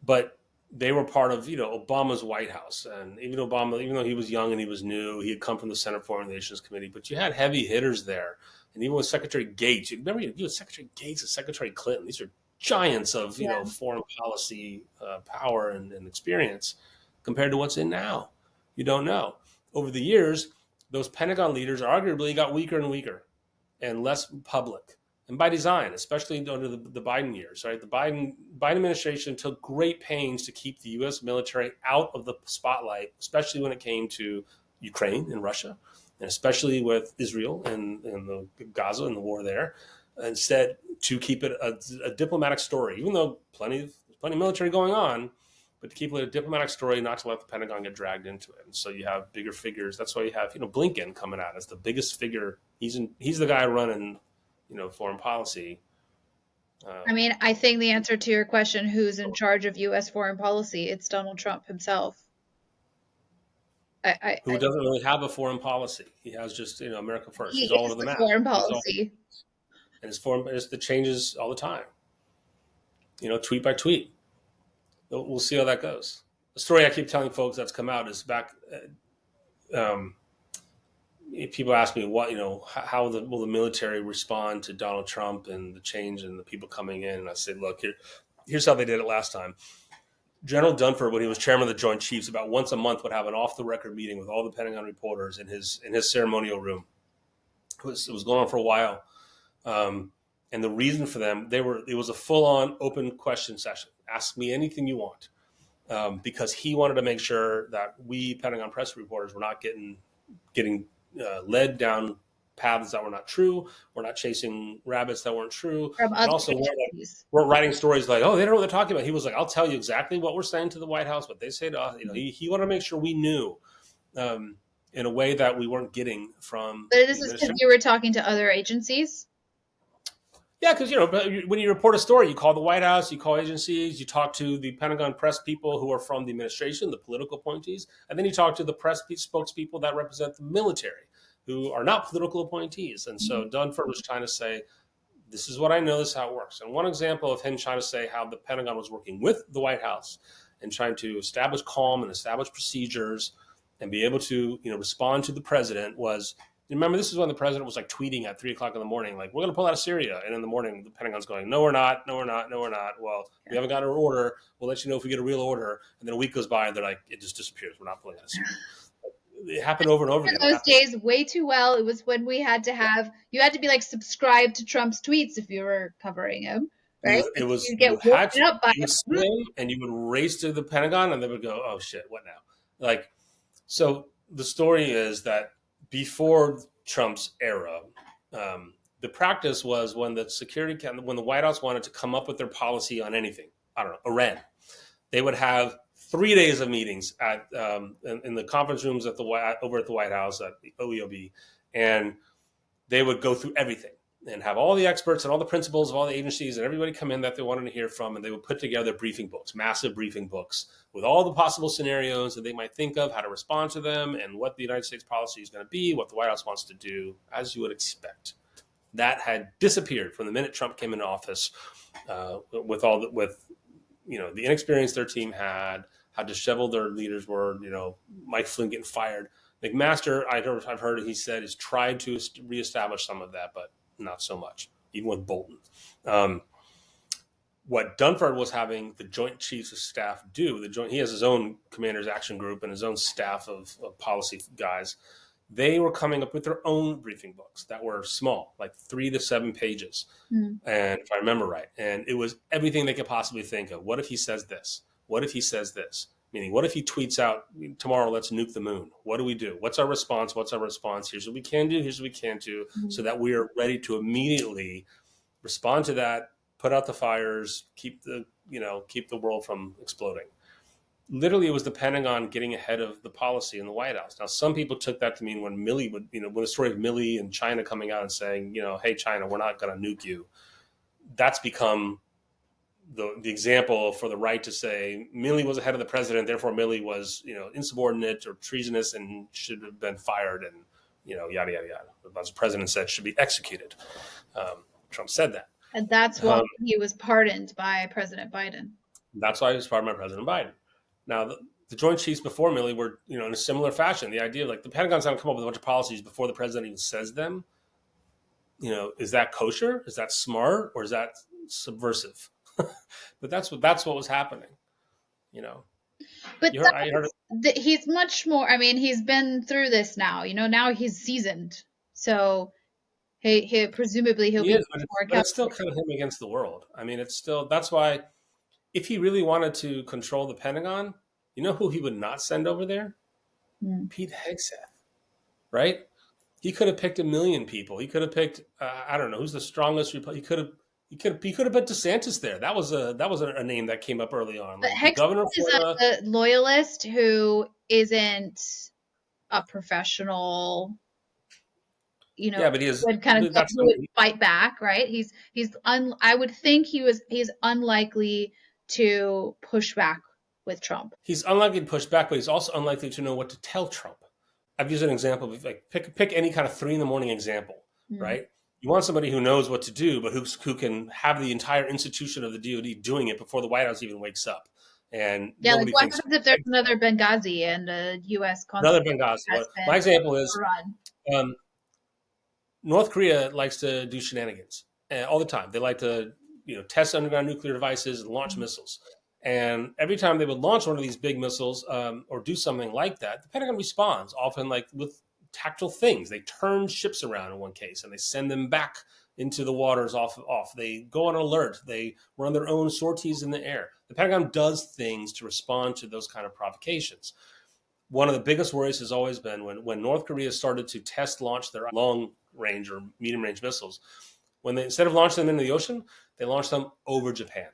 But they were part of, Obama's White House. And even though he was young and he was new, he had come from the Senate Foreign Relations Committee, but you had heavy hitters there. And even with Secretary Gates, you remember you had Secretary Gates and Secretary Clinton. These are giants of, foreign policy power and experience compared to what's in now. You don't know. Over the years, those Pentagon leaders arguably got weaker and weaker and less public. And by design, especially under the Biden years, right? The Biden administration took great pains to keep the U.S. military out of the spotlight, especially when it came to Ukraine and Russia, and especially with Israel and the Gaza and the war there. Instead, to keep it a diplomatic story, even though plenty of military going on, but to keep it a diplomatic story, not to let the Pentagon get dragged into it. And so you have bigger figures. That's why you have Blinken coming out as the biggest figure. He's the guy running foreign policy. I think the answer to your question, who's in charge of U.S. foreign policy, it's Donald Trump himself. Who doesn't really have a foreign policy. He has just, America first. He's all over the map. Foreign policy. And it changes all the time. Tweet by tweet. We'll see how that goes. The story I keep telling folks that's come out is back. People ask me how will the military respond to Donald Trump and the change and the people coming in, and I said, look, here's how they did it last time. General Dunford, when he was chairman of the Joint Chiefs, about once a month would have an off-the-record meeting with all the Pentagon reporters in his ceremonial room. It was going on for a while, and the reason for them, it was a full-on open question session. Ask me anything you want, because he wanted to make sure that we Pentagon press reporters were not getting led down paths that were not true. We're not chasing rabbits that weren't true. From and also, we're writing stories like, oh, they don't know what they're talking about. He was like, I'll tell you exactly what we're saying to the White House, what they say to us. He wanted to make sure we knew in a way that we weren't getting from. But this is because you were talking to other agencies? Yeah, because when you report a story, you call the White House, you call agencies, you talk to the Pentagon press people who are from the administration, the political appointees, and then you talk to the press spokespeople that represent the military, who are not political appointees. And so Dunford was trying to say, this is what I know, this is how it works. And one example of him trying to say how the Pentagon was working with the White House and trying to establish calm and establish procedures and be able to respond to the president was. Remember, this is when the president was like tweeting at 3:00 in the morning, like, we're going to pull out of Syria. And in the morning, the Pentagon's going, no, we're not. No, we're not. No, we're not. Well, we haven't got an order. We'll let you know if we get a real order. And then a week goes by and they're like, it just disappears. We're not pulling out of Syria. It happened over and over again. Those days way too well. It was when you had to be like subscribed to Trump's tweets if you were covering him, right? It was, you get woken up by him, and you would race to the Pentagon and they would go, oh shit, what now? So the story is that before Trump's era, the practice was when the White House wanted to come up with their policy on anything, I don't know, Iran, they would have 3 days of meetings in the conference rooms over at the White House at the OEOB, and they would go through everything and have all the experts and all the principals of all the agencies and everybody come in that they wanted to hear from, and they would put together briefing books, massive briefing books with all the possible scenarios that they might think of, how to respond to them, and what the United States policy is going to be, what the White House wants to do, as you would expect. That had disappeared from the minute Trump came into office, with the inexperience their team had, how disheveled their leaders were. Mike Flynn getting fired. McMaster, I've heard he said, has tried to reestablish some of that, but not so much, even with Bolton. What Dunford was having the Joint Chiefs of Staff do, he has his own Commander's Action Group and his own staff of policy guys. They were coming up with their own briefing books that were small, like 3 to 7 pages. Mm. And if I remember right, and it was everything they could possibly think of. What if he says this? What if he says this? Meaning, what if he tweets out tomorrow, let's nuke the moon? What do we do? What's our response? What's our response? Here's what we can do. Here's what we can't do, so that we are ready to immediately respond to that, put out the fires, keep the world from exploding. Literally, it was the Pentagon getting ahead of the policy in the White House. Now, some people took that to mean when when the story of Milley and China coming out and saying, hey, China, we're not going to nuke you. That's become the example for the right to say Milley was ahead of the president, therefore Milley was, insubordinate or treasonous and should have been fired, and yada yada yada. As the president said, should be executed. Trump said that, and that's why he was pardoned by President Biden. That's why he was pardoned by President Biden. Now, the Joint Chiefs before Milley were, in a similar fashion. The idea of the Pentagon's going to come up with a bunch of policies before the president even says them. Is that kosher? Is that smart? Or is that subversive? But that's what was happening. But he's much more. I mean, he's been through this now. Now he's seasoned. So he presumably he'll be more accountable. But it's still kind of him against the world. I mean, it's still, that's why if he really wanted to control the Pentagon, you know who he would not send over there? Pete Hegseth, right? He could have picked 1 million people. He could have picked I don't know who's the strongest. He could have put DeSantis there. That was a name that came up early on. But Hegseth is a loyalist who isn't a professional. But he is would kind of would fight back, right? I would think he's unlikely to push back with Trump. He's unlikely to push back, but he's also unlikely to know what to tell Trump. I've used an example of pick any kind of 3 a.m. example, right? You want somebody who knows what to do, but who can have the entire institution of the DoD doing it before the White House even wakes up. And what happens if there's another Benghazi and a U.S. consulate? Another Benghazi. My example is North Korea likes to do shenanigans all the time. They like to test underground nuclear devices and launch missiles. And every time they would launch one of these big missiles or do something like that, the Pentagon responds, often with tactile things. They turn ships around in one case and they send them back into the waters off. They go on alert. They run their own sorties in the air. The Pentagon does things to respond to those kind of provocations. One of the biggest worries has always been when North Korea started to test launch their long range or medium range missiles. When they, instead of launching them into the ocean, they launched them over Japan.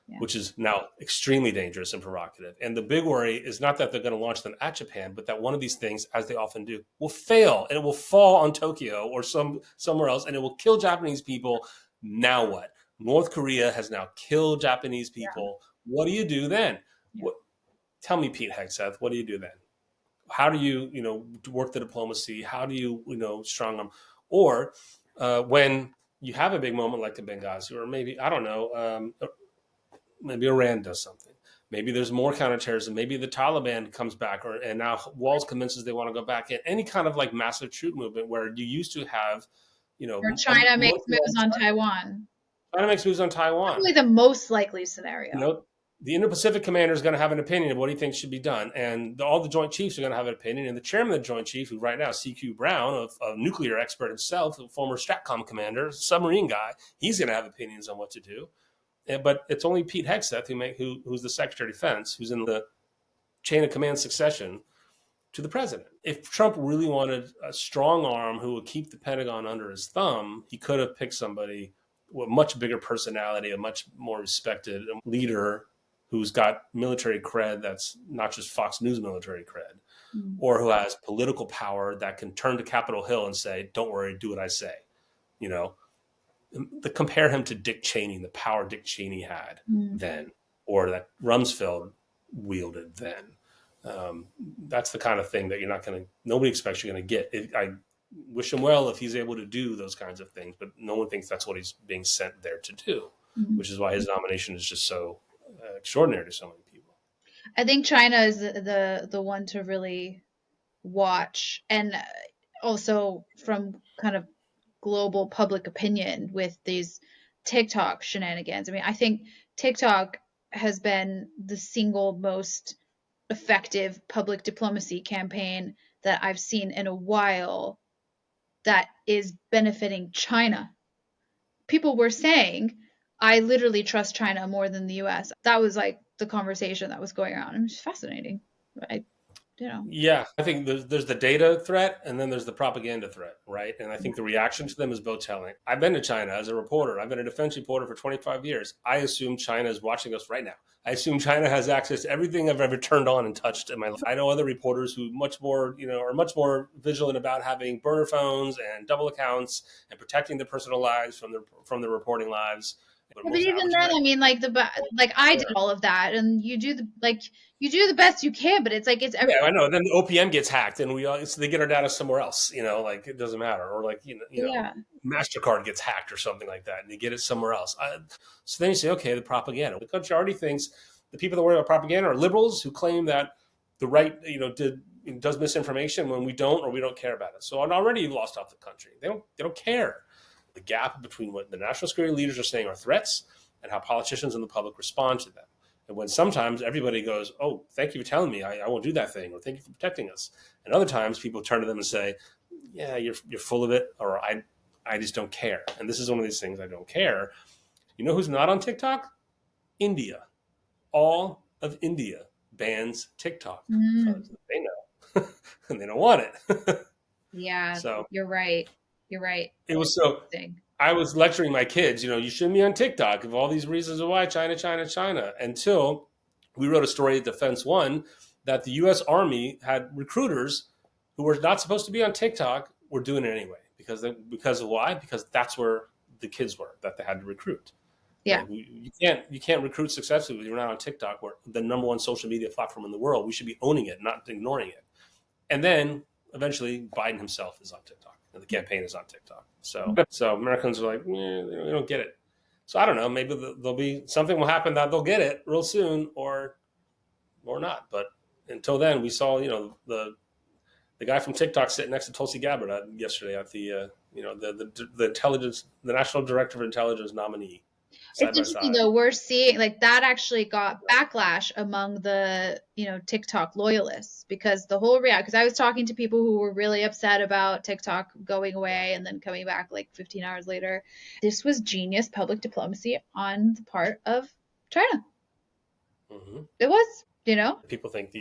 Yeah. Which is now extremely dangerous and provocative. And the big worry is not that they're going to launch them at Japan, but that one of these things, as they often do, will fail and it will fall on Tokyo or somewhere else, and it will kill Japanese people. Now what? North Korea has now killed Japanese people. Yeah. What do you do then? Yeah. Tell me, Pete Hegseth, what do you do then? How do you, work the diplomacy? How do you, strong arm? Or when you have a big moment like the Benghazi, or maybe, I don't know, maybe Iran does something. Maybe there's more counterterrorism. Maybe the Taliban comes back, and now Walls convinces they want to go back in. Any kind of massive troop movement where you used to have, Or China makes moves on Taiwan. China makes moves on Taiwan. Probably the most likely scenario. The Indo-Pacific commander is going to have an opinion of what he thinks should be done, and all the Joint Chiefs are going to have an opinion. And the chairman of the Joint Chiefs, who right now is C.Q. Brown, a nuclear expert himself, a former STRATCOM commander, submarine guy, he's going to have opinions on what to do. But it's only Pete Hegseth who's the Secretary of Defense, who's in the chain of command succession to the president. If Trump really wanted a strong arm who would keep the Pentagon under his thumb, he could have picked somebody with a much bigger personality, a much more respected leader who's got military cred that's not just Fox News military cred, or who has political power that can turn to Capitol Hill and say, don't worry, do what I say, compare him to Dick Cheney, the power Dick Cheney had then, or that Rumsfeld wielded then. That's the kind of thing that nobody expects you're going to get. I wish him well if he's able to do those kinds of things, but no one thinks that's what he's being sent there to do, which is why his nomination is just so extraordinary to so many people. I think China is the one to really watch, and also from kind of global public opinion with these TikTok shenanigans. I mean, I think TikTok has been the single most effective public diplomacy campaign that I've seen in a while that is benefiting China. People were saying, I literally trust China more than the US. That was like the conversation that was going around. It was fascinating. I, you know. Yeah, I think there's the data threat and then there's the propaganda threat, right? And I think the reaction to them is both telling. I've been to China as a reporter. I've been a defense reporter for 25 years. I assume China is watching us right now. I assume China has access to everything I've ever turned on and touched in my life. I know other reporters who much more, are much more vigilant about having burner phones and double accounts and protecting their personal lives from their reporting lives. But But most even average then, I Americans mean, like I did all of that, and you do the best you can, but it's like it's every. yeah, I know. Then the OPM gets hacked, and so they get our data somewhere else. Like it doesn't matter, or like Yeah. Mastercard gets hacked or something like that, and they get it somewhere else. So then you say, okay, the propaganda. The country already thinks the people that worry about propaganda are liberals who claim that the right, does misinformation when we don't or we don't care about it. So already you've lost off the country. They don't care. The gap between what the national security leaders are saying are threats and how politicians and the public respond to them. And when sometimes everybody goes, oh, thank you for telling me, I won't do that thing, or thank you for protecting us. And other times people turn to them and say, yeah, you're full of it, or I just don't care. And this is one of these things, I don't care. You know who's not on TikTok? India. All of India bans TikTok Mm, because they know and they don't want it. yeah, So you're right. You're right. it was so Thing. I was lecturing my kids, you shouldn't be on TikTok of all these reasons of why China, China, China, until we wrote a story at Defense One that the U.S. Army had recruiters who were not supposed to be on TikTok were doing it anyway because of why? Because that's where the kids were that they had to recruit. Yeah. Like you can't recruit successfully if you're not on TikTok, where the number one social media platform in the world. We should be owning it, not ignoring it. And then eventually Biden himself is on TikTok and the campaign is on TikTok. So Americans are like, they don't get it. So I don't know. Maybe there'll be something will happen that they'll get it real soon, or not. But until then, we saw the guy from TikTok sitting next to Tulsi Gabbard yesterday at the the intelligence, the national director of intelligence nominee, side It's by interesting side. though, we're seeing like that actually got backlash among the, TikTok loyalists because the whole because I was talking to people who were really upset about TikTok going away and then coming back like 15 hours later. This was genius public diplomacy on the part of China. Mm-hmm. It was. People think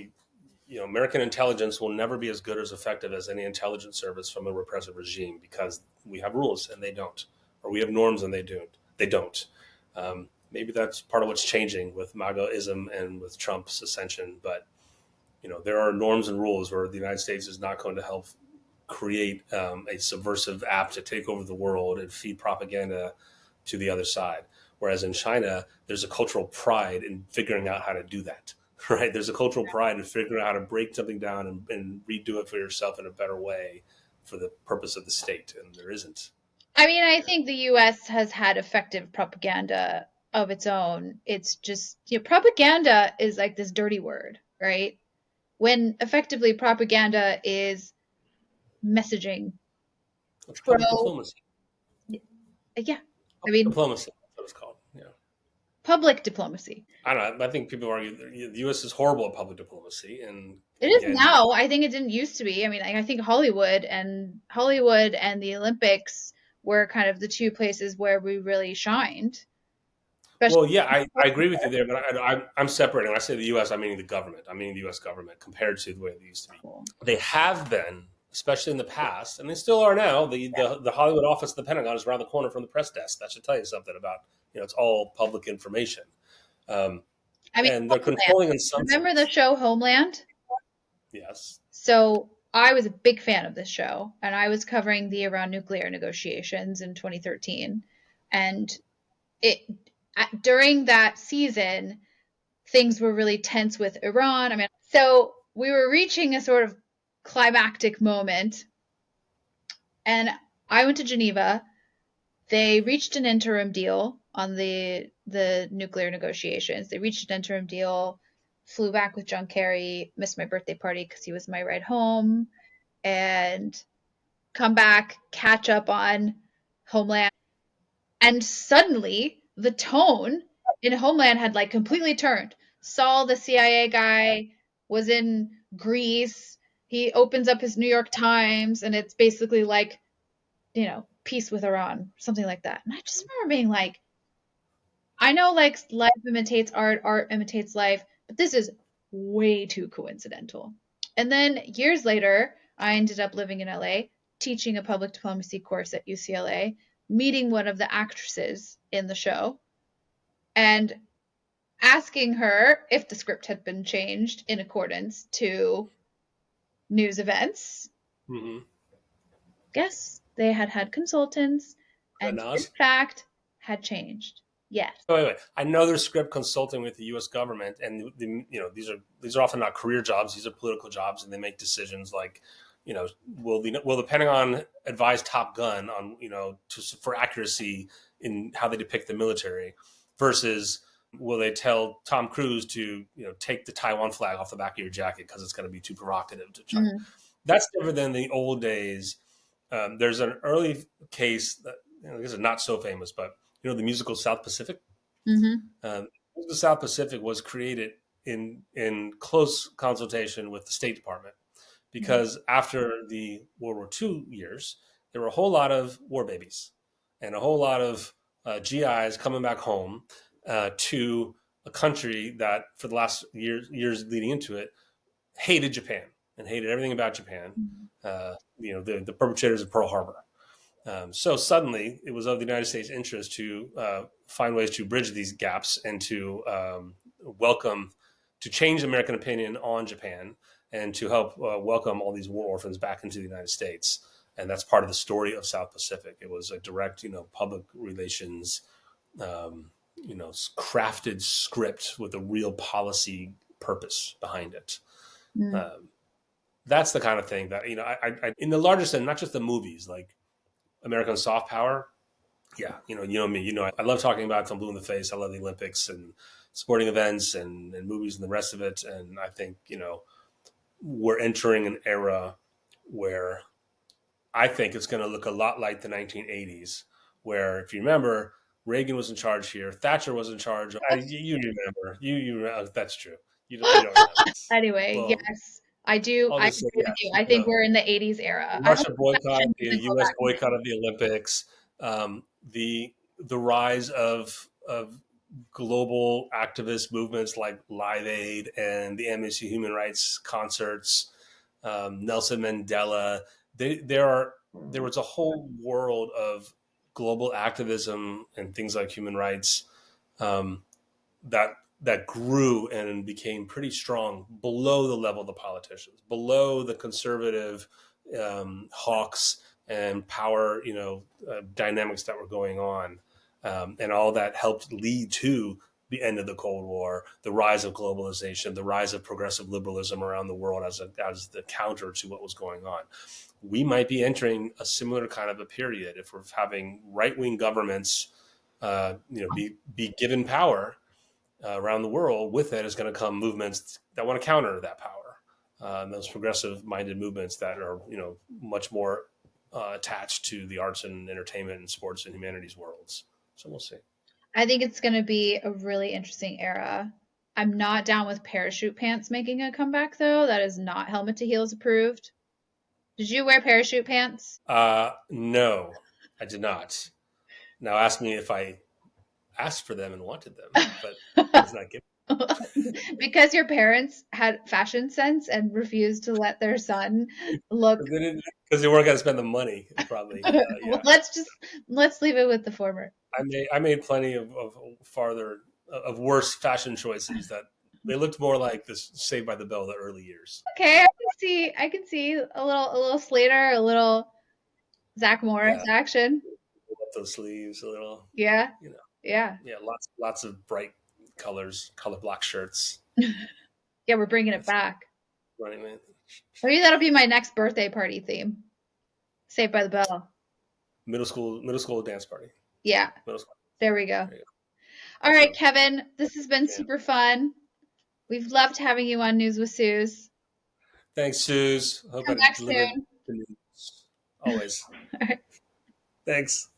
American intelligence will never be as good or as effective as any intelligence service from a repressive regime because we have rules and they don't, or we have norms and they don't. They don't. Maybe that's part of what's changing with MAGAism and with Trump's ascension. But there are norms and rules where the United States is not going to help create a subversive app to take over the world and feed propaganda to the other side. Whereas in China, there's a cultural pride in figuring out how to do that. Right? There's a cultural pride in figuring out how to break something down and redo it for yourself in a better way for the purpose of the state. And there isn't. I mean, I think the US has had effective propaganda of its own. It's just, propaganda is like this dirty word, right? When effectively propaganda is messaging It's public pro, diplomacy. yeah, I Public mean, diplomacy. That's what it's called. Yeah. public diplomacy. I don't know. I think people argue the U.S. is horrible at public diplomacy, and It is again, now. I think it didn't used to be. I mean, I think Hollywood and the Olympics were kind of the two places where we really shined, especially. well, yeah, I agree with you there, but I'm separating. When I say the U.S., I'm meaning the government. I'm meaning the U.S. government compared to the way they used to be. Cool. They have been, especially in the past, and they still are now. The Hollywood office of the Pentagon is around the corner from the press desk. That should tell you something about it's all public information, I mean, and they're Homeland. controlling in some Remember the sense. show Homeland? Yes. So I was a big fan of this show, and I was covering the Iran nuclear negotiations in 2013. And it during that season, things were really tense with Iran. I mean, so we were reaching a sort of climactic moment, and I went to Geneva. They reached an interim deal on the nuclear negotiations. They reached an interim deal. Flew back with John Kerry. Missed my birthday party because he was my ride home, and come back, catch up on Homeland. And suddenly the tone in Homeland had like completely turned. Saul, the CIA guy, was in Greece. He opens up his New York Times and it's basically like, peace with Iran, something like that. And I just remember being like, I know like life imitates art, art imitates life, but this is way too coincidental. And then years later, I ended up living in LA, teaching a public diplomacy course at UCLA, meeting one of the actresses in the show, and asking her if the script had been changed in accordance to news events. Mm-hmm. Guess they had consultants and in Nas? fact had changed. Yes. Wait. I know there's script consulting with the U.S. government, and these are often not career jobs; these are political jobs, and they make decisions like, will the Pentagon advise Top Gun on for accuracy in how they depict the military, versus will they tell Tom Cruise to take the Taiwan flag off the back of your jacket because it's going to be too provocative to China? Mm-hmm. That's different than the old days. There's an early case that this is not so famous, but the musical South Pacific. Mm-hmm. The South Pacific was created in close consultation with the State Department because after the World War II years, there were a whole lot of war babies and a whole lot of GIs coming back home to a country that, for the last years leading into it, hated Japan and hated everything about Japan. The perpetrators of Pearl Harbor. So suddenly, it was of the United States' interest to find ways to bridge these gaps and to to change American opinion on Japan and to help welcome all these war orphans back into the United States. And that's part of the story of South Pacific. It was a direct, public relations, crafted script with a real policy purpose behind it. Mm-hmm. That's the kind of thing that I in the larger sense, not just the movies, like American soft power. Yeah, me. I love talking about it till I'm blue in the face. I love the Olympics and sporting events and movies and the rest of it. And I think we're entering an era where I think it's going to look a lot like the 1980s, where if you remember, Reagan was in charge here, Thatcher was in charge. You remember? That's true. You don't remember. Anyway, Well, yes, I do. I'll I just say agree with you. yes. I think we're in the 80s era. I hope Russia the boycott, fashion the doesn't go U.S. back. boycott of the Olympics, the rise of global activist movements like Live Aid and the Amnesty Human Rights concerts, Nelson Mandela. There was a whole world of global activism and things like human rights um, that grew and became pretty strong below the level of the politicians, below the conservative hawks and power, dynamics that were going on, and all that helped lead to the end of the Cold War, the rise of globalization, the rise of progressive liberalism around the world as the counter to what was going on. We might be entering a similar kind of a period if we're having right wing governments, be given power around the world. With it is going to come movements that want to counter that power. Those progressive-minded movements that are, much more attached to the arts and entertainment and sports and humanities worlds. So we'll see. I think it's going to be a really interesting era. I'm not down with parachute pants making a comeback, though. That is not helmet to heels approved. Did you wear parachute pants? No, I did not. Now ask me if I asked for them and wanted them, but I was not given. Because your parents had fashion sense and refused to let their son look. Because they weren't going to spend the money. Probably, Well, yeah. let's leave it with the former. I made plenty of worse fashion choices that they looked more like this Saved by the Bell of the early years. Okay, I can see a little Slater, a little Zach Morris Yeah, action. up those sleeves a little. Yeah, You know, yeah, yeah, lots of bright color block shirts. yeah. We're bringing it That's back. running man. Maybe that'll be my next birthday party theme. Saved by the Bell. Middle school dance party. Yeah, Middle school. there we go. There you go. All That's right, a Kevin, this has been jam. super fun. We've loved having you on News with Suze. Thanks, Suze. Hope Come I back delivered soon. the news. Always. Thanks.